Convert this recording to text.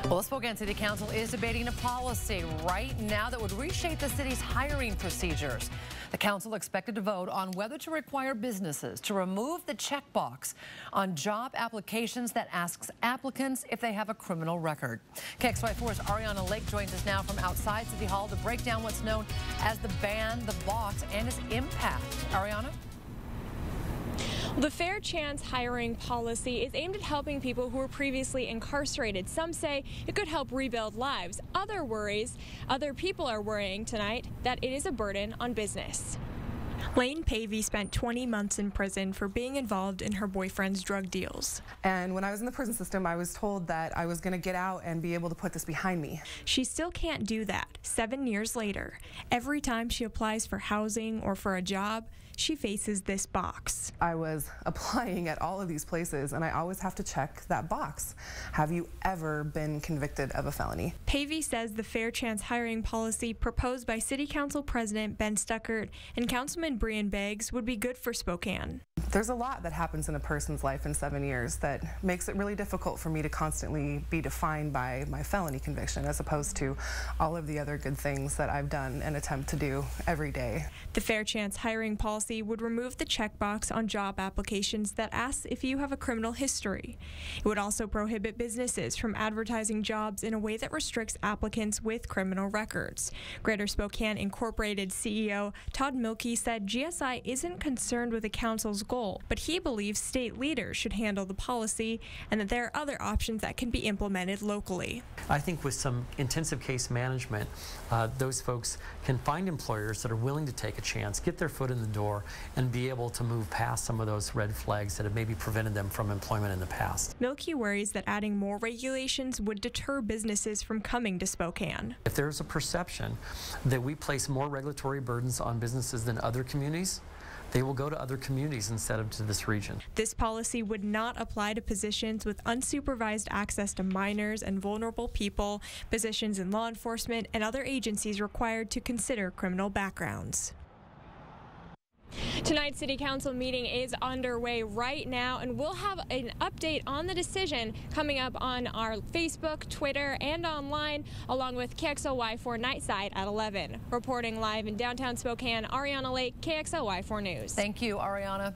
Well, the Spokane City Council is debating a policy right now that would reshape the city's hiring procedures. The council expected to vote on whether to require businesses to remove the checkbox on job applications that asks applicants if they have a criminal record. KXLY4's Ariana Lake joins us now from outside City Hall to break down what's known as the ban, the box, and its impact. Ariana? The Fair Chance hiring policy is aimed at helping people who were previously incarcerated. Some say it could help rebuild lives. Other people are worrying tonight that it is a burden on business. Lane Pavey spent 20 months in prison for being involved in her boyfriend's drug deals. And when I was in the prison system, I was told that I was going to get out and be able to put this behind me. She still can't do that 7 years later. Every time she applies for housing or for a job, she faces this box. I was applying at all of these places, and I always have to check that box. Have you ever been convicted of a felony? Pavey says the Fair Chance hiring policy proposed by City Council President Ben Stuckert and Councilman Brian Beggs would be good for Spokane. There's a lot that happens in a person's life in 7 years that makes it really difficult for me to constantly be defined by my felony conviction as opposed to all of the other good things that I've done and attempt to do every day. The Fair Chance hiring policy would remove the checkbox on job applications that asks if you have a criminal history. It would also prohibit businesses from advertising jobs in a way that restricts applicants with criminal records. Greater Spokane Incorporated CEO Todd Milkey said GSI isn't concerned with the council's goal, but he believes state leaders should handle the policy and that there are other options that can be implemented locally. I think with some intensive case management, those folks can find employers that are willing to take a chance, get their foot in the door, and be able to move past some of those red flags that have maybe prevented them from employment in the past. Milkey worries that adding more regulations would deter businesses from coming to Spokane. If there's a perception that we place more regulatory burdens on businesses than other communities, they will go to other communities instead of to this region. This policy would not apply to positions with unsupervised access to minors and vulnerable people, positions in law enforcement, and other agencies required to consider criminal backgrounds. Tonight's City Council meeting is underway right now, and we'll have an update on the decision coming up on our Facebook, Twitter, and online, along with KXLY4 Nightside at 11. Reporting live in downtown Spokane, Ariana Lake, KXLY4 News. Thank you, Ariana.